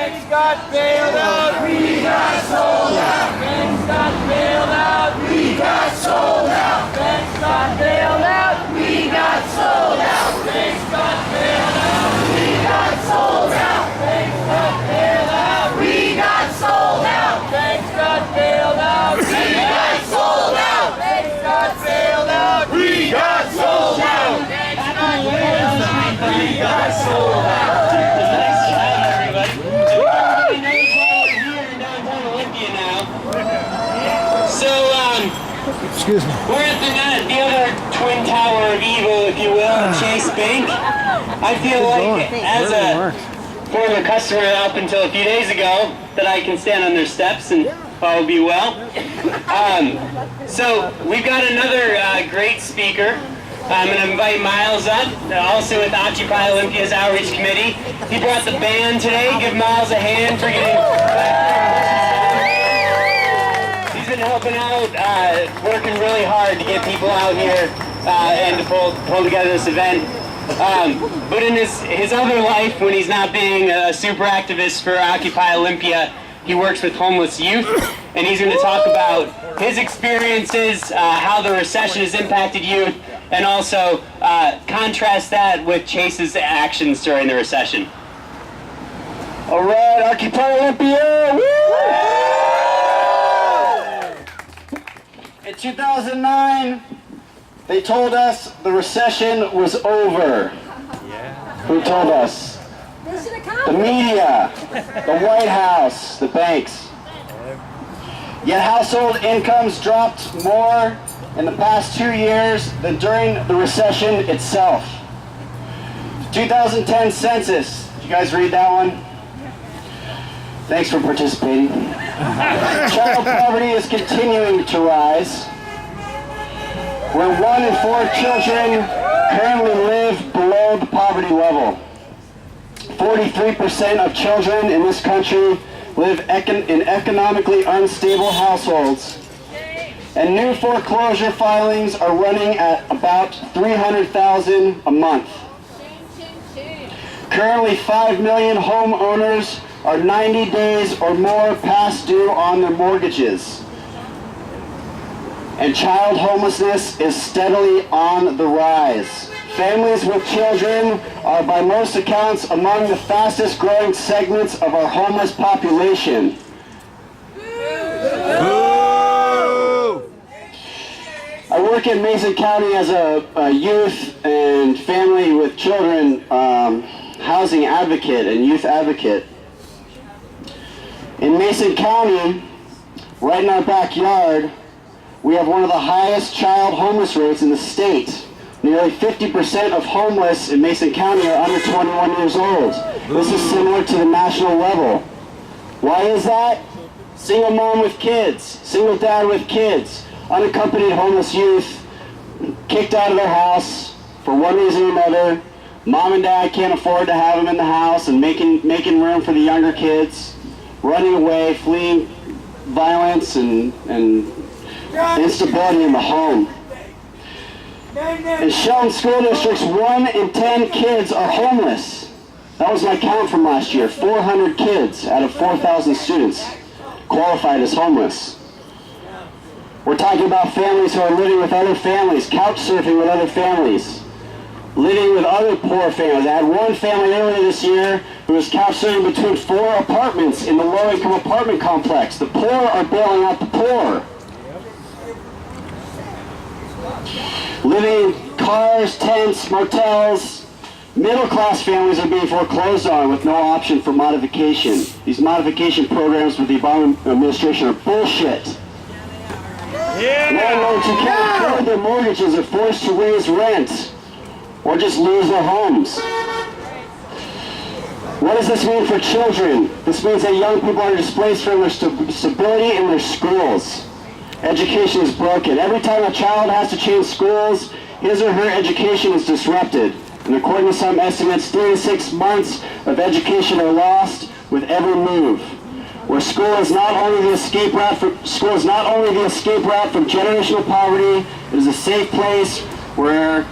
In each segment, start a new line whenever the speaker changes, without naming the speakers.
Banks got bailed out. We got sold out. Banks got bailed out. We got sold out. Banks got bailed out. We got sold out. Banks got bailed out. We got sold out. Banks got bailed out. We got sold out. Banks got bailed out. We got sold out. Banks got bailed out. We got sold out. Banks got bailed out. We got sold out.
Nice job, everybody. Everybody knows why we're here in downtown Olympia now. So,
Excuse me.
we're at the other twin tower of evil, if you will, Chase Bank. I feel like, as a former customer up until a few days ago, that I can stand on their steps and all will be well. So, we've got another great speaker. I'm going to invite Miles up, also with Occupy Olympia's Outreach Committee. He brought the band today. Give Miles a hand for getting He's been helping out, working really hard to get people out here and to pull together this event. But in his other life, when he's not being a super activist for Occupy Olympia, he works with homeless youth, and he's going to talk about his experiences, how the recession has impacted youth, and also contrast that with Chase's actions during the recession.
All right, Occupy Olympia! Woo! In 2009, they told us the recession was over. Yeah. Who told us? The media, the White House, the banks. Yet household incomes dropped more in the past 2 years than during the recession itself. 2010 census. Did you guys read that one? Thanks for participating. Child poverty is continuing to rise, where 1 in 4 children currently live below the poverty level. 43% of children in this country live in economically unstable households, and new foreclosure filings are running at about 300,000 a month. Currently, 5 million homeowners are 90 days or more past due on their mortgages, and child homelessness is steadily on the rise. Families with children are, by most accounts, among the fastest growing segments of our homeless population. I work in Mason County as a youth and family with children housing advocate and youth advocate. In Mason County, right in our backyard, we have one of the highest child homeless rates in the state. Nearly 50% of homeless in Mason County are under 21 years old. This is similar to the national level. Why is that? Single mom with kids, single dad with kids, unaccompanied homeless youth, kicked out of their house for one reason or another. Mom and dad can't afford to have them in the house and making room for the younger kids, running away, fleeing violence and instability in the home. In Shelton School Districts, 1 in 10 kids are homeless. That was my count from last year. 400 kids out of 4,000 students qualified as homeless. We're talking about families who are living with other families, couch surfing with other families, living with other poor families. I had one family earlier this year who was couch surfing between 4 apartments in the low-income apartment complex. The poor are bailing out the poor. Living in cars, tents, motels. Middle-class families are being foreclosed on with no option for modification. These modification programs with the Obama administration are bullshit. Landlords who can't afford their mortgages are forced to raise rent or just lose their homes. What does this mean for children? This means that young people are displaced from their stability in their schools. Education is broken. Every time a child has to change schools, his or her education is disrupted. And according to some estimates, 3 to 6 months of education are lost with every move. Where school is not only the escape route from generational poverty, it is a safe place where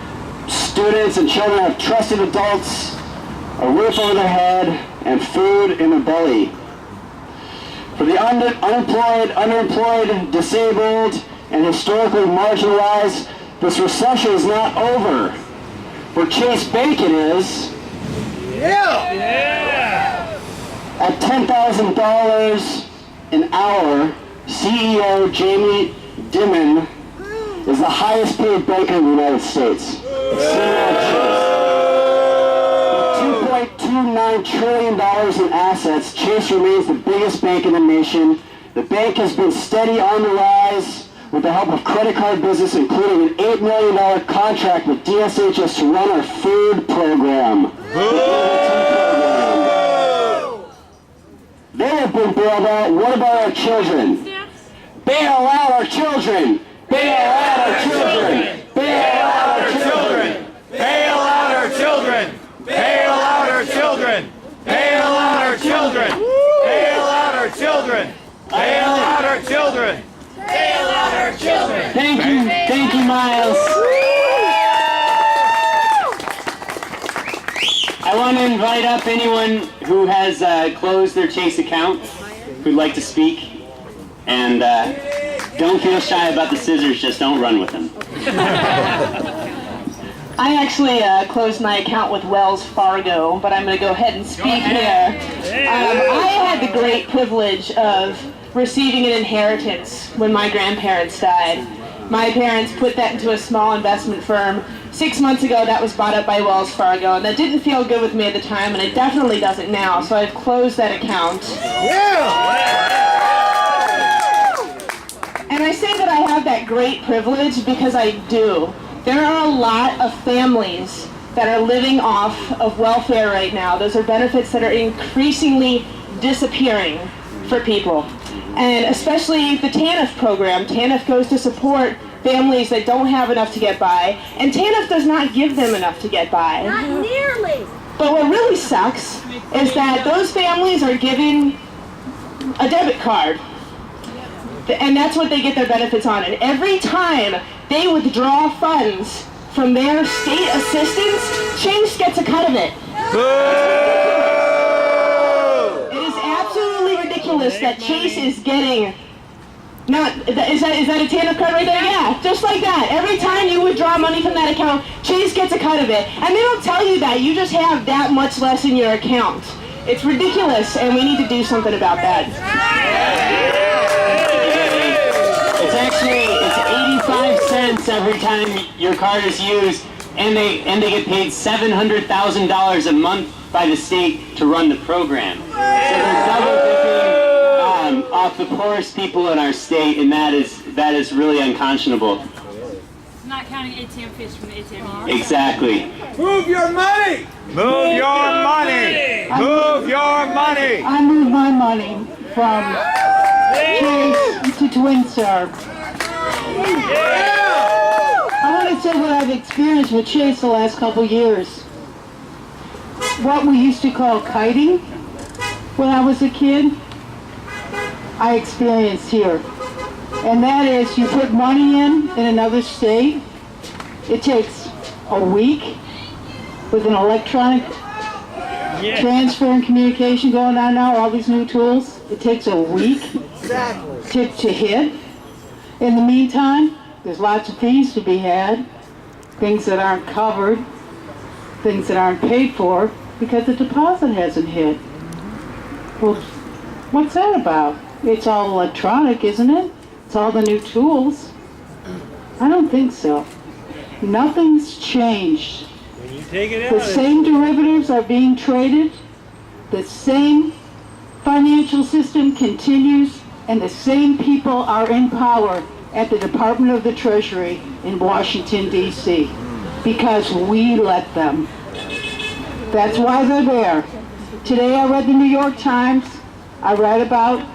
students and children have trusted adults, a roof over their head, and food in the belly. For the unemployed, underemployed, disabled, and historically marginalized, this recession is not over. For Chase Bank it is. At $10,000 an hour, CEO Jamie Dimon is the highest paid banker in the United States. With $2.29 trillion in assets, Chase remains the biggest bank in the nation. The bank has been steady on the rise with the help of credit card business, including an $8 million contract with DSHS to run our food program. They have been bailed out. What about our children? Bail out our children! Bail out our children! Bail out our children!
Bail out our children! Bail out our children! Bail out our children! Bail out our children! Bail out our children! Bail out our children!
Thank you, Miles. I want to invite up anyone who has closed their Chase account who'd like to speak. And don't feel shy about the scissors, just don't run with them.
I actually closed my account with Wells Fargo, but I'm going to go ahead and speak here. I had the great privilege of receiving an inheritance when my grandparents died. My parents put that into a small investment firm. 6 months ago, that was bought up by Wells Fargo, and that didn't feel good with me at the time, and it definitely doesn't now, so I've closed that account. And I say that I have that great privilege because I do. There are a lot of families that are living off of welfare right now. Those are benefits that are increasingly disappearing for people. And especially the TANF program. TANF goes to support families that don't have enough to get by, and TANF does not give them enough to get by.
Not nearly.
But what really sucks is that those families are given a debit card, and that's what they get their benefits on. And every time they withdraw funds from their state assistance, Chase gets a cut of it. It is absolutely ridiculous that Chase is getting is that a TANF card right there? Yeah, just like that. Every time you withdraw money from that account, Chase gets a cut of it. And they don't tell you that. You just have that much less in your account. It's ridiculous, and we need to do something about that.
It's 85 cents every time your card is used, and they get paid $700,000 a month by the state to run the program. So they're double dipping off the poorest people in our state, and that is really unconscionable.
Not counting ATM fees from the ATM.
Exactly.
Move your money! Move your money! Move your money!
I moved my money from Chase to Twin Star. I want to say what I've experienced with Chase the last couple years. What we used to call kiting when I was a kid, I experienced here. And that is, you put money in another state, it takes a week with an electronic transfer and communication going on now, all these new tools. It takes a week to hit. In the meantime, there's lots of fees to be had, things that aren't covered, things that aren't paid for because the deposit hasn't hit. Well, what's that about? It's all electronic, isn't it? It's all the new tools. I don't think so. Nothing's changed.
When you take it out,
The same derivatives are being traded, the same financial system continues, and the same people are in power at the Department of the Treasury in Washington, D.C. because we let them. That's why they're there. Today I read the New York Times. I read about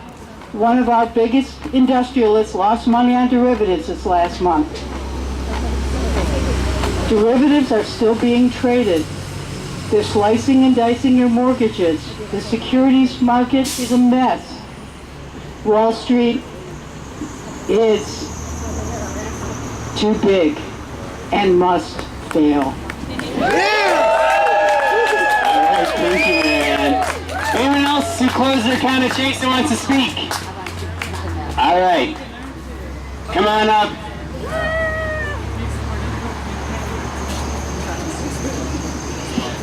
one of our biggest industrialists lost money on derivatives this last month. Derivatives are still being traded. They're slicing and dicing your mortgages. The securities market is a mess. Wall Street is too big and must fail.
All right, thank you, man. closed their account at Chase that wants to speak? All right. Come on up.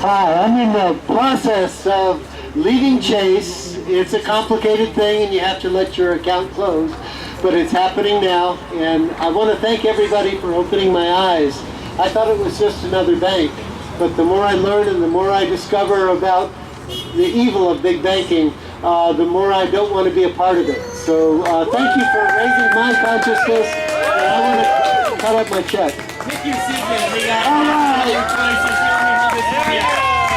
Hi, I'm in the process of leaving Chase. It's a complicated thing and you have to let your account close, but it's happening now, and I want to thank everybody for opening my eyes. I thought it was just another bank, but the more I learn and the more I discover about the evil of big banking, the more I don't want to be a part of it. So thank you for raising my consciousness, and I want to cut up my check.
Pick your seat, man. We got all your choices.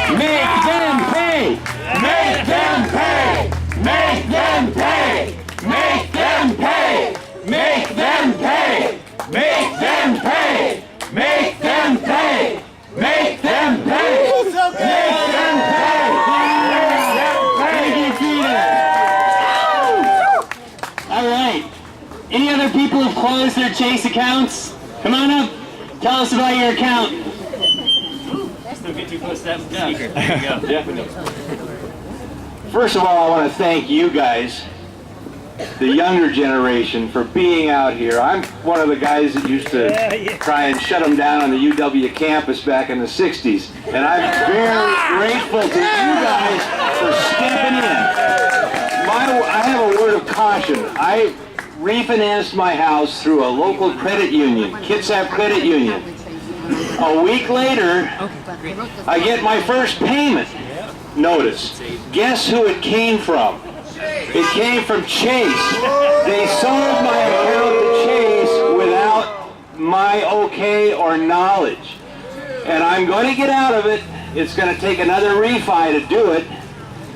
Make them pay! Make them pay! Make them pay! Make them pay! Make them pay! Make them pay! Make them pay! Make them pay! Make them pay! Thank you, Peter. All right. Any other people who've closed their Chase accounts? Come on up. Tell us about your account. Don't get too close to that speaker. There you go.
First of all, I want to thank you guys, the younger generation, for being out here. I'm one of the guys that used to try and shut them down on the UW campus back in the 60s. And I'm very grateful to you guys for stepping in. I have a word of caution. I refinanced my house through a local credit union, Kitsap Credit Union. A week later, I get my first payment notice. Guess who it came from? It came from Chase. They sold my account to Chase without my okay or knowledge. And I'm going to get out of it. It's going to take another refi to do it.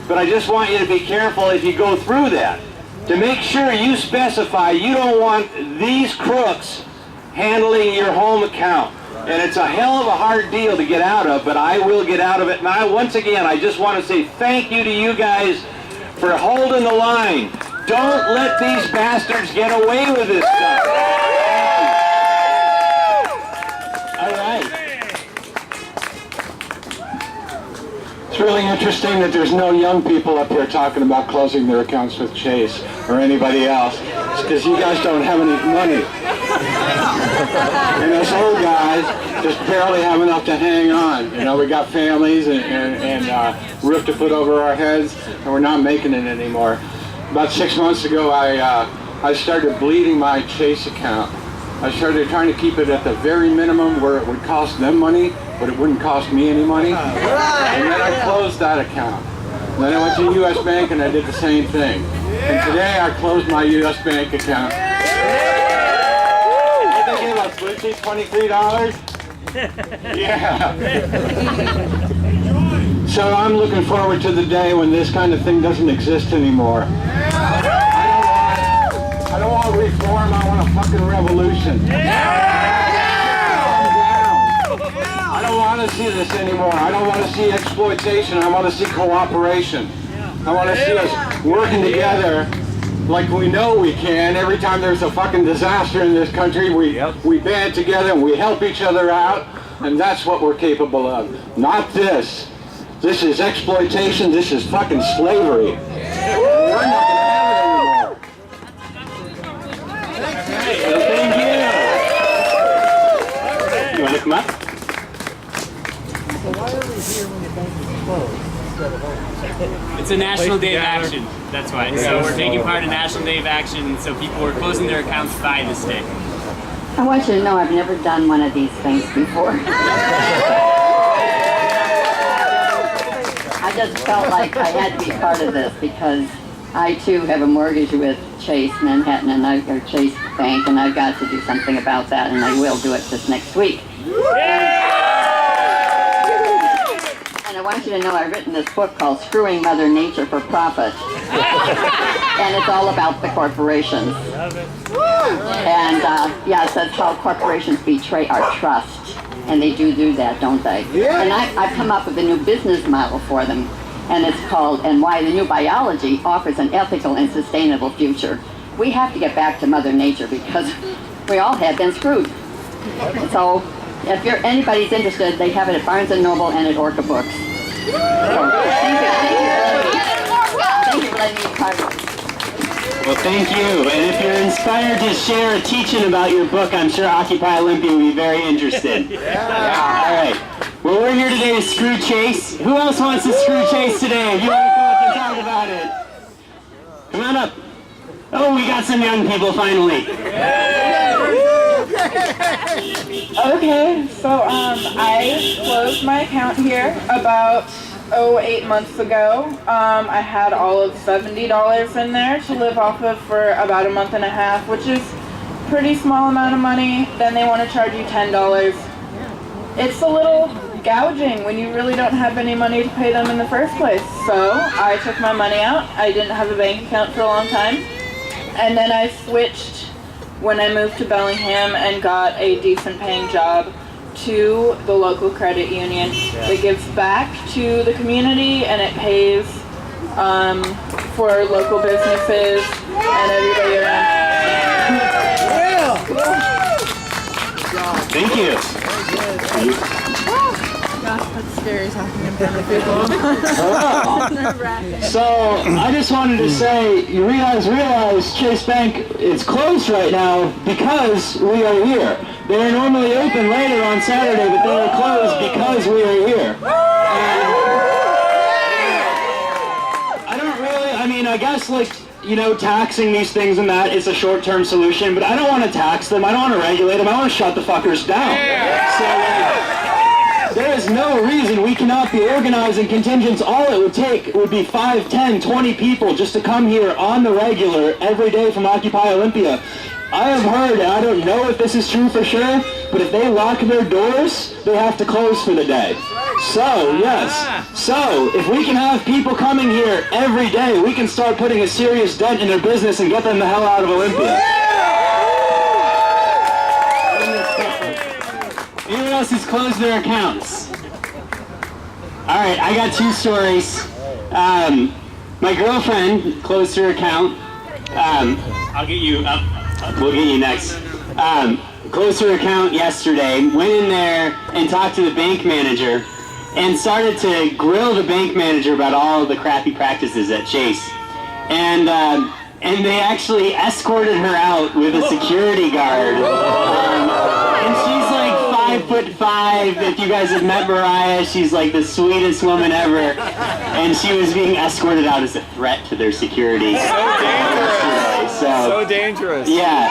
But I just want you to be careful if you go through that, to make sure you specify you don't want these crooks handling your home account. And it's a hell of a hard deal to get out of, but I will get out of it. And once again, I just want to say thank you to you guys for holding the line. Don't let these bastards get away with this stuff. All right.
It's really interesting that there's no young people up here talking about closing their accounts with Chase or anybody else. It's because you guys don't have any money. And us old guys just barely have enough to hang on. You know, we got families and roof to put over our heads, and we're not making it anymore. About 6 months ago, I started bleeding my Chase account. I started trying to keep it at the very minimum where it would cost them money, but it wouldn't cost me any money. And then I closed that account. And then I went to U.S. Bank and I did the same thing. And today I closed my U.S. Bank account. What did they give us, Lucy? $23? Yeah. So I'm looking forward to the day when this kind of thing doesn't exist anymore. I don't want reform, I want a fucking revolution. I don't want to see this anymore. I don't want to see exploitation. I want to see cooperation. I want to see us working together like we know we can. Every time there's a fucking disaster in this country, we band together and we help each other out, and that's what we're capable of. Not this. This is exploitation. This is fucking slavery. We're not going to have it anymore.
Thank you. You want to come up? It's a National Day of Action, that's why. So we're taking part in National Day of Action, so people are closing their accounts by this day.
I want you to know I've never done one of these things before. I just felt like I had to be part of this because I too have a mortgage with Chase Manhattan or Chase Bank, and I've got to do something about that, and I will do it this next week. And I want you to know I've written this book called Screwing Mother Nature for Profit. And it's all about the corporations. And yes, that's how corporations betray our trust. And they do that, don't they? And I've come up with a new business model for them. And it's called, and why the new biology offers an ethical and sustainable future. We have to get back to Mother Nature because we all have been screwed. So if anybody's interested, they have it at Barnes & Noble and at Orca Books. So, thank you.
Well, thank you. And if you're inspired to share a teaching about your book, I'm sure Occupy Olympia will be very interested. Yeah. All right. Well, we're here today to screw Chase. Who else wants to screw Chase today? If you want to come up and talk about it, come on up. Oh, we got some young people finally.
Okay, so I closed my account here about 8 months ago. I had all of $70 in there to live off of for about a month and a half, which is a pretty small amount of money. Then they want to charge you $10. It's a little gouging when you really don't have any money to pay them in the first place. So I took my money out. I didn't have a bank account for a long time. And then I switched when I moved to Bellingham and got a decent paying job to the local credit union that gives back to the community, and it pays for local businesses and everybody around.
Thank you.
Gosh, that's scary talking in front of people.
So I just wanted to say, you realize Chase Bank is closed right now because we are here. They are normally open later on Saturday, but they are closed because we are here. I guess, taxing these things and that is a short-term solution, but I don't want to tax them. I don't want to regulate them. I want to shut the fuckers down. So, there is no reason we cannot be organizing contingents. All it would take would be 5, 10, 20 people just to come here on the regular every day from Occupy Olympia. I have heard, and I don't know if this is true for sure, but if they lock their doors, they have to close for the day. So, yes. So, if we can have people coming here every day, we can start putting a serious dent in their business and get them the hell out of Olympia.
Anyone else who's closed their accounts? All right, I got 2 stories. My girlfriend closed her account. I'll get you up. We'll get you next. Closed her account yesterday, went in there and talked to the bank manager and started to grill the bank manager about all of the crappy practices at Chase. And they actually escorted her out with a security guard. And she's like 5'5". If you guys have met Mariah, she's like the sweetest woman ever. And she was being escorted out as a threat to their security.
So dangerous. So dangerous.
Yeah,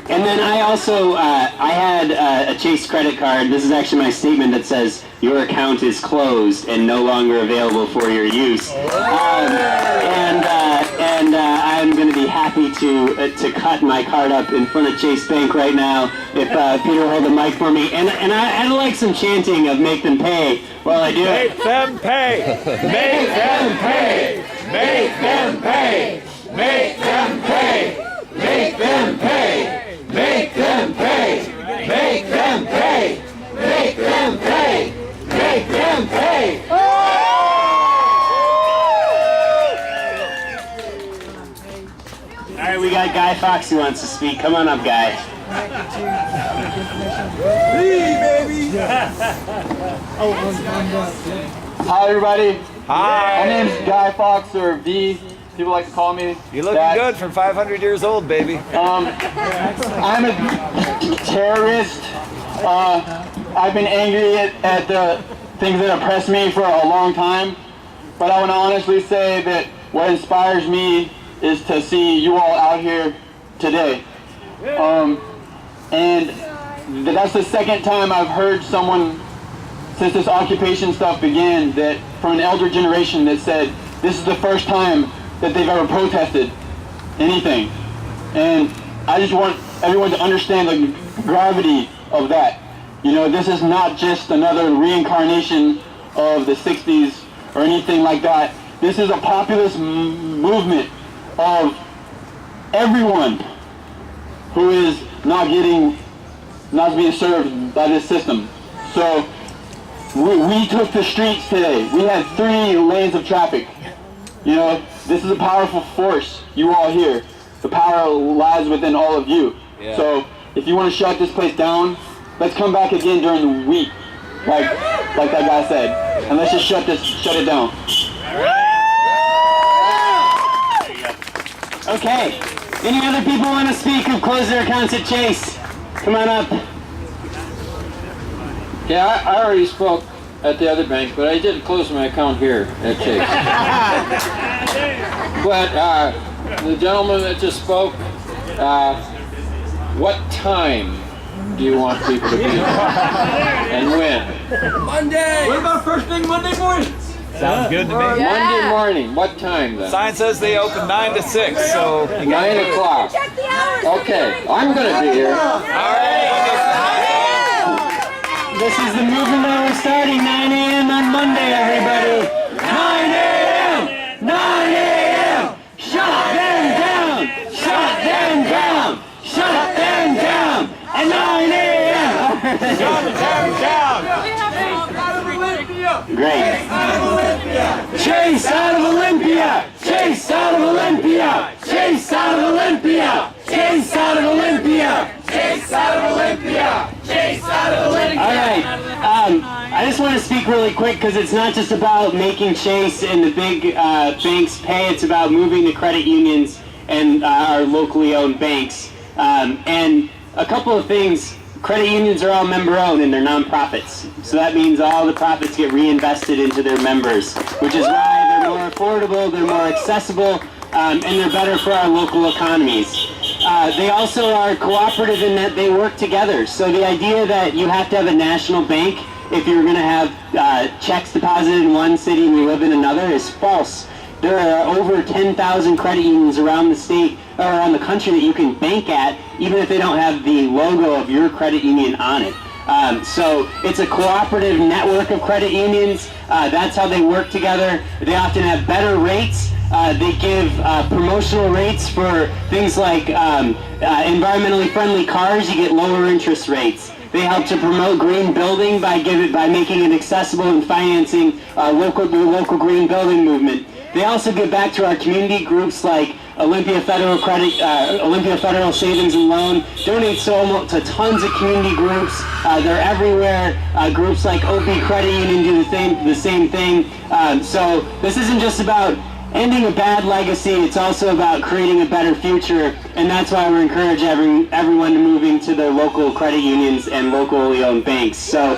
and then I also, I had a Chase credit card. This is actually my statement that says, your account is closed and no longer available for your use. I'm going to be happy to cut my card up in front of Chase Bank right now if Peter will hold the mic for me. And I'd like some chanting of make them pay while I do it.
Make them pay! Make them pay! Make them pay! Make them pay! Make them pay! Make them pay! Make them pay! Make them pay! Make them pay!
All right, we got Guy Fox who wants to speak. Come on up, Guy.
Hi, everybody.
Hi.
My name's Guy Fox, or V. People like to call me.
You're looking good for 500 years old, baby.
I'm a terrorist. I've been angry at the things that oppress me for a long time. But I want to honestly say that what inspires me is to see you all out here today. And that's the second time I've heard someone, since this occupation stuff began, that from an elder generation that said this is the first time that they've ever protested anything. And I just want everyone to understand the gravity of that. You know, this is not just another reincarnation of the 60s or anything like that. This is a populist movement of everyone who is not being served by this system. So we took the streets today. We had 3 lanes of traffic. You know, this is a powerful force, you all here. The power lies within all of you.
Yeah.
So if you want to shut this place down, let's come back again during the week, like that guy said. And let's just shut it down.
Okay. Any other people want to speak who've closed their accounts at Chase? Come on up.
Yeah, I already spoke at the other bank, but I did close my account here at Chase. But the gentleman that just spoke, what time do you want people to be here? And when?
Monday! What about first thing Monday morning?
Sounds good to me.
Monday morning, what time then?
Sign says they open 9 to 6, so...
9 o'clock. Okay, I'm going to be here.
All right.
This is the movement that we're starting, 9 a.m. on Monday, everybody. 9 a.m. 9 a.m. Shut them down. Shut them down. Shut them down. At 9 a.m.
Shut them down.
Great. Chase out of Olympia. Chase out of Olympia. Chase out of Olympia. Chase out of Olympia. Chase out of Olympia. Chase out of Olympia. All right. I just want to speak really quick because it's not just about making Chase and the big banks pay. It's about moving the credit unions and our locally owned banks. And a couple of things. Credit unions are all member-owned and they're non-profits. So that means all the profits get reinvested into their members, which is why they're more affordable, they're more accessible, and they're better for our local economies. They also are cooperative in that they work together. So the idea that you have to have a national bank if you're going to have checks deposited in one city and you live in another is false. There are over 10,000 credit unions around the state or around the country that you can bank at, even if they don't have the logo of your credit union on it. So it's a cooperative network of credit unions. That's how they work together. They often have better rates. They give promotional rates for things like environmentally friendly cars. You get lower interest rates. They help to promote green building by making it accessible and financing the local green building movement. They also give back to our community groups like Olympia Federal Savings and Loan. Donate to tons of community groups. They're everywhere. Groups like OP Credit Union do the same thing. So this isn't just about ending a bad legacy. It's also about creating a better future, and that's why we encourage everyone to move into their local credit unions and locally owned banks. So.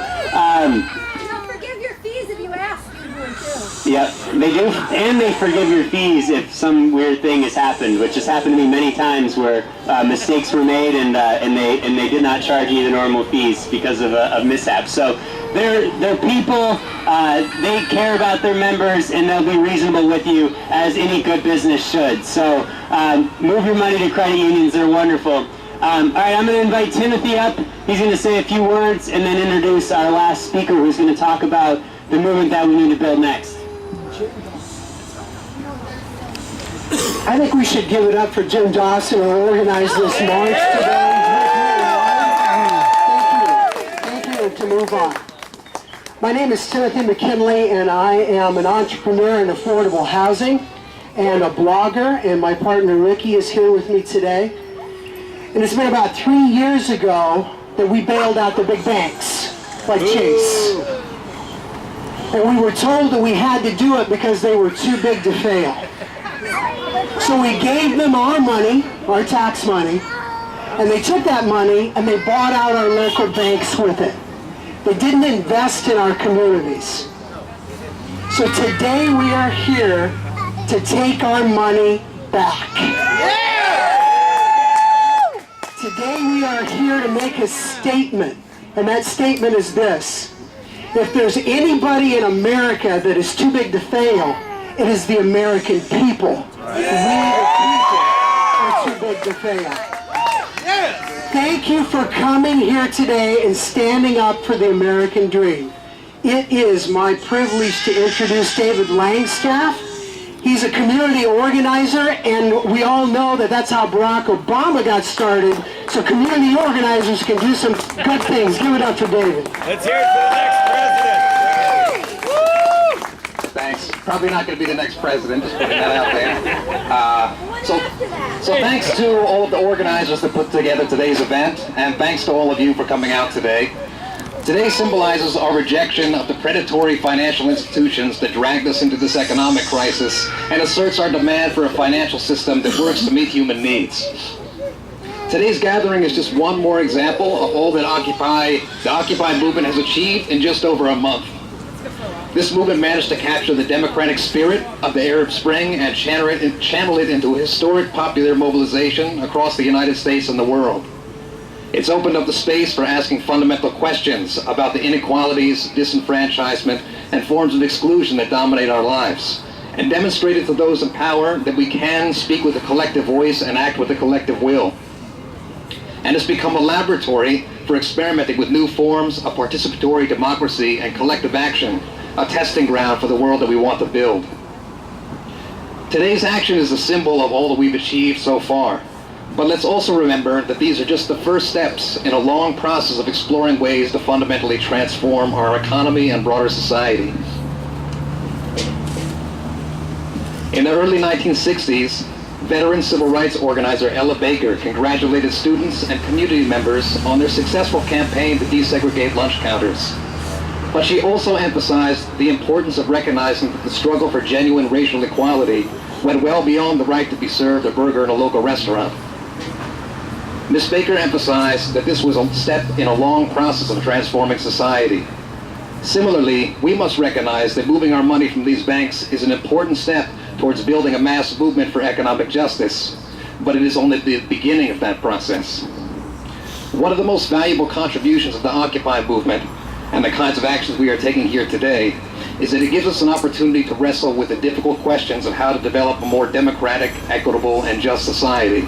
Yep, they do, and they forgive your fees if some weird thing has happened, which has happened to me many times where mistakes were made and they did not charge you the normal fees because of a mishap. So they're people, they care about their members, and they'll be reasonable with you as any good business should. So move your money to credit unions; they're wonderful. All right, I'm going to invite Timothy up. He's going to say a few words and then introduce our last speaker, who's going to talk about the movement that we need to build next.
I think we should give it up for Jim Dawson, who organized this march today. Thank you, and to move on. My name is Timothy McKinley, and I am an entrepreneur in affordable housing and a blogger, and my partner Ricky is here with me today. And it's been about 3 years ago that we bailed out the big banks, like Chase. And we were told that we had to do it because they were too big to fail. So we gave them our money, our tax money, and they took that money and they bought out our local banks with it. They didn't invest in our communities. So today we are here to take our money back. Today we are here to make a statement, and that statement is this. If there's anybody in America that is too big to fail, it is the American people. We the people are too big to fail. Thank you for coming here today and standing up for the American dream. It is my privilege to introduce David Langstaff. He's a community organizer, and we all know that that's how Barack Obama got started. So community organizers can do some good things. Give it up for David.
Let's hear it for the next president.
Woo! Thanks. Probably not going to be the next president, just putting that out there. So thanks to all of the organizers that put together today's event, and thanks to all of you for coming out today. Today symbolizes our rejection of the predatory financial institutions that dragged us into this economic crisis and asserts our demand for a financial system that works to meet human needs. Today's gathering is just one more example of all that the Occupy movement has achieved in just over a month. This movement managed to capture the democratic spirit of the Arab Spring and channel it into a historic popular mobilization across the United States and the world. It's opened up the space for asking fundamental questions about the inequalities, disenfranchisement, and forms of exclusion that dominate our lives, and demonstrated to those in power that we can speak with a collective voice and act with a collective will. And it's become a laboratory for experimenting with new forms of participatory democracy and collective action, a testing ground for the world that we want to build. Today's action is a symbol of all that we've achieved so far. But let's also remember that these are just the first steps in a long process of exploring ways to fundamentally transform our economy and broader society. In the early 1960s, veteran civil rights organizer Ella Baker congratulated students and community members on their successful campaign to desegregate lunch counters. But she also emphasized the importance of recognizing that the struggle for genuine racial equality went well beyond the right to be served a burger in a local restaurant. Ms. Baker emphasized that this was a step in a long process of transforming society. Similarly, we must recognize that moving our money from these banks is an important step towards building a mass movement for economic justice, but it is only the beginning of that process. One of the most valuable contributions of the Occupy movement and the kinds of actions we are taking here today is that it gives us an opportunity to wrestle with the difficult questions of how to develop a more democratic, equitable, and just society.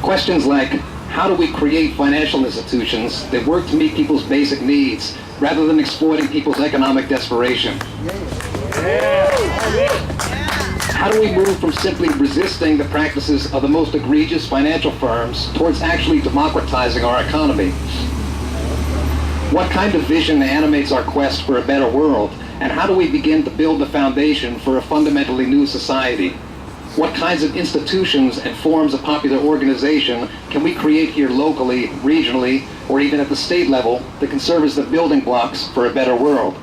Questions like, how do we create financial institutions that work to meet people's basic needs rather than exploiting people's economic desperation? How do we move from simply resisting the practices of the most egregious financial firms towards actually democratizing our economy? What kind of vision animates our quest for a better world? And how do we begin to build the foundation for a fundamentally new society? What kinds of institutions and forms of popular organization can we create here locally, regionally, or even at the state level that can serve as the building blocks for a better world?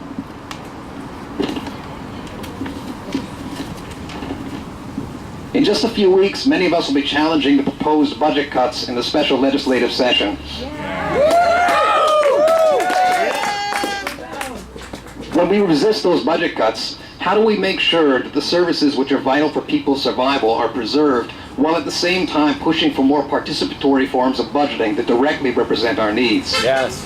In just a few weeks, many of us will be challenging the proposed budget cuts in the special legislative session. When we resist those budget cuts, how do we make sure that the services which are vital for people's survival are preserved, while at the same time pushing for more participatory forms of budgeting that directly represent our needs?
Yes.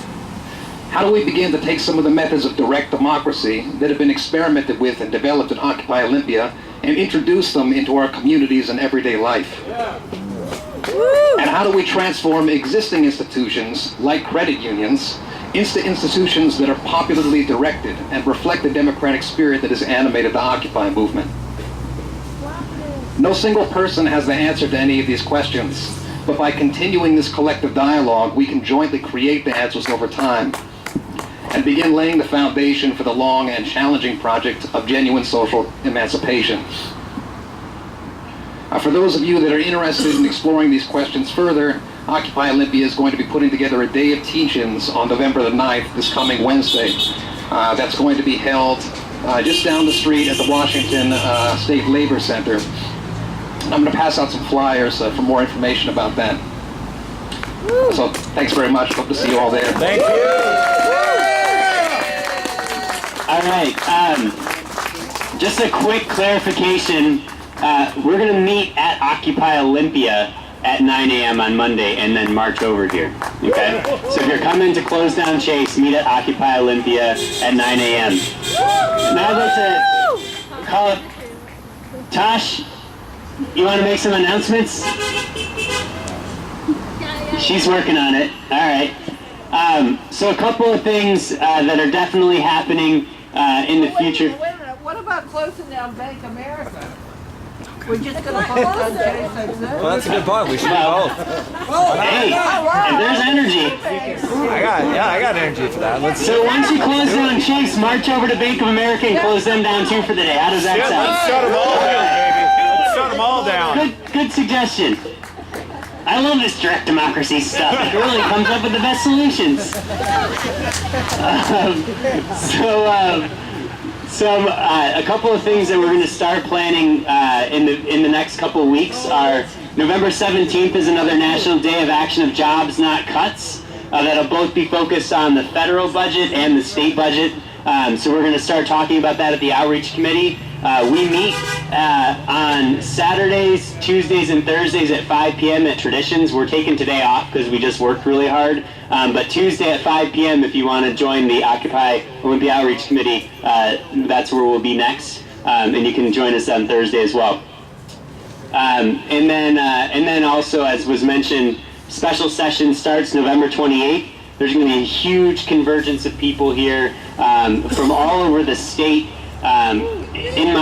How do we begin to take some of the methods of direct democracy that have been experimented with and developed at Occupy Olympia and introduce them into our communities and everyday life? And how do we transform existing institutions, like credit unions, into institutions that are popularly directed and reflect the democratic spirit that has animated the Occupy movement? No single person has the answer to any of these questions, but by continuing this collective dialogue, we can jointly create the answers over time and begin laying the foundation for the long and challenging project of genuine social emancipation. For those of you that are interested in exploring these questions further, Occupy Olympia is going to be putting together a day of teach-ins on November the 9th, this coming Wednesday. That's going to be held just down the street at the Washington State Labor Center. I'm going to pass out some flyers for more information about that. So thanks very much. Hope to see you all there.
Thank you.
All right. Just a quick clarification. We're going to meet at Occupy Olympia at 9 a.m. on Monday and then march over here, okay? So if you're coming to close down Chase, meet at Occupy Olympia at 9 a.m. Now I'd like to call up Tosh. You want to make some announcements? She's working on it. All right. So a couple of things that are definitely happening in the future.
Wait a minute. What about closing down Bank America? We're just going to close down Chase.
Well, that's a good point. We should do both.
Hey, if there's energy.
I got energy for that.
So once you close down Chase, march over to Bank of America and close them down too for the day. How does that sound?
Let's shut them all down, baby. Let's shut them all down.
Good suggestion. I love this direct democracy stuff. It really comes up with the best solutions. A couple of things that we're going to start planning in the next couple of weeks are November 17th is another National Day of Action of Jobs, Not Cuts. That'll both be focused on the federal budget and the state budget. So we're going to start talking about that at the Outreach Committee. We meet on Saturdays, Tuesdays, and Thursdays at 5 p.m. at Traditions. We're taking today off because we just worked really hard. But Tuesday at 5 p.m. if you want to join the Occupy Olympia Outreach Committee, that's where we'll be next. And you can join us on Thursday as well. And then also, as was mentioned, special session starts November 28th. There's going to be a huge convergence of people here from all over the state. In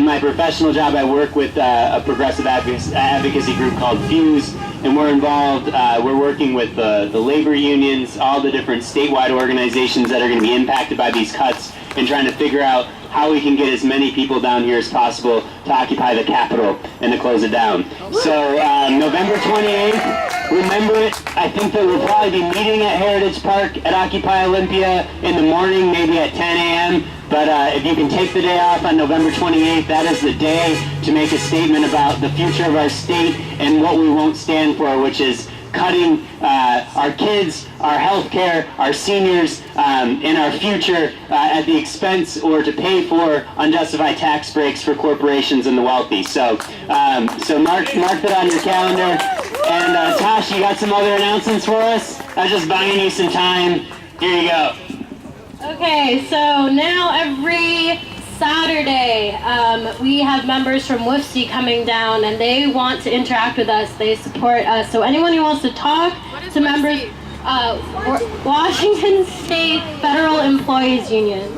my professional job, I work with a progressive advocacy group called Fuse, and we're involved. We're working with the labor unions, all the different statewide organizations that are going to be impacted by these cuts, and trying to figure out how we can get as many people down here as possible to occupy the Capitol and to close it down. So November 28th, remember it. I think that we'll probably be meeting at Heritage Park at Occupy Olympia in the morning, maybe at 10 a.m. But if you can take the day off on November 28th, that is the day to make a statement about the future of our state and what we won't stand for, which is cutting our kids, our health care, our seniors, and our future at the expense or to pay for unjustified tax breaks for corporations and the wealthy. So mark that on your calendar. And Tosh, you got some other announcements for us? I was just buying you some time. Here you go.
Okay, so now every Saturday, we have members from WFC coming down, and they want to interact with us. They support us. So anyone who wants to talk to members, Washington State Federal Employees Union.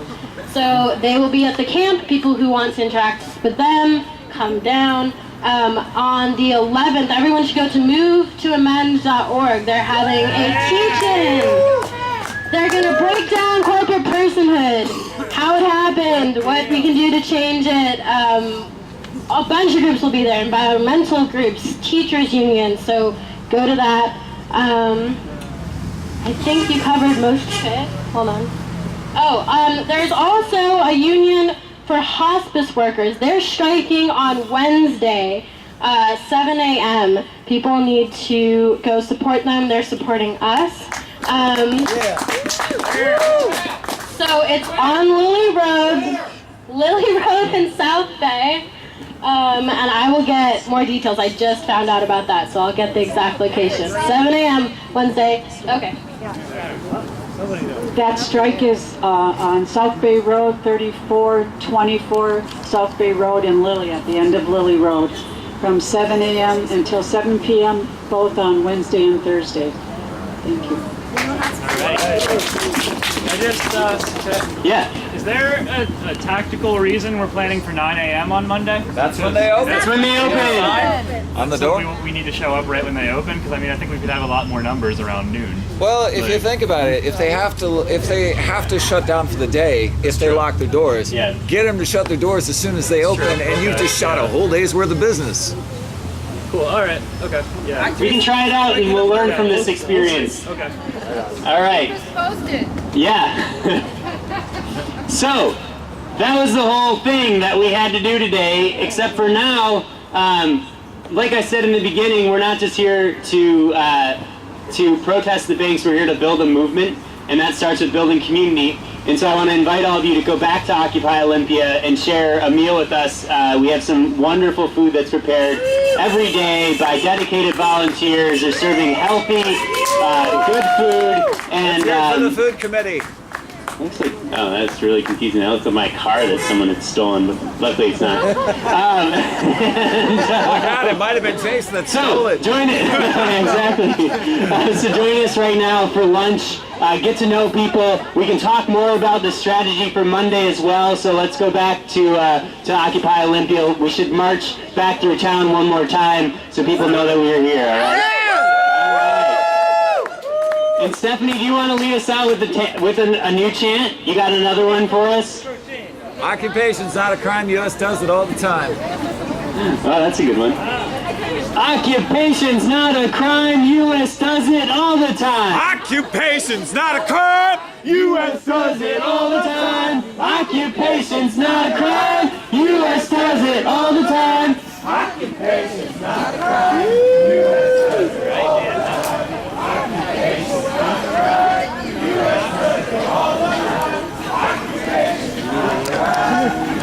So they will be at the camp. People who want to interact with them, come down. On the 11th, everyone should go to movetoamend.org. They're having a teach-in. They're going to break down corporate personhood, how it happened, what we can do to change it. A bunch of groups will be there, environmental groups, teachers unions, so go to that. I think you covered most of it. Hold on. There's also a union for hospice workers. They're striking on Wednesday, 7 a.m. People need to go support them. They're supporting us. So it's on Lily Road in South Bay, and I will get more details. I just found out about that, so I'll get the exact location. 7 a.m. Wednesday. Okay.
That strike is on South Bay Road, 3424 South Bay Road in Lily, at the end of Lily Road, from 7 a.m. until 7 p.m., both on Wednesday and Thursday. Thank you.
Yeah. Is there a tactical reason we're planning for 9 a.m. on Monday?
That's when they open.
That's when they open.
On the
so
door?
we need to show up right when they open, because I think we could have a lot more numbers around noon.
Well, if you think about it, if they have to shut down for the day, if they lock their doors, get them to shut their doors as soon as they open, and you've just shot a whole day's worth of business.
Cool. All right. Okay. Yeah.
We can try it out, and we'll learn from this experience.
Okay.
All right. Yeah. So that was the whole thing that we had to do today, except for now, like I said in the beginning, we're not just here to protest the banks, we're here to build a movement, and that starts with building community. And so I want to invite all of you to go back to Occupy Olympia and share a meal with us. We have some wonderful food that's prepared every day by dedicated volunteers. They're serving healthy, good food. And
for the food committee.
Looks like, oh, that's really confusing. That looks like my car that someone had stolen, but luckily it's not.
Oh God, it might have been Jason that stole it.
Join it. Exactly. So join us right now for lunch. Get to know people. We can talk more about the strategy for Monday as well. So let's go back to Occupy Olympia. We should march back through town one more time so people know that we're here. All right. And Stephanie, do you want to lead us out with a new chant? You got another one for us?
Occupation's not a crime. The U.S. does it all the time.
Oh, that's a good one. Occupation's not a crime, U.S. does it all the time.
Occupation's not a crime.
U.S. does it all the time. Occupation's not a crime, U.S. does it all the time.
Occupation's not a crime. U.S. does it all the time. Occupation's not a crime. U.S. does it all the time. Occupation's not a crime.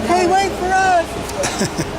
Hey, wait for us!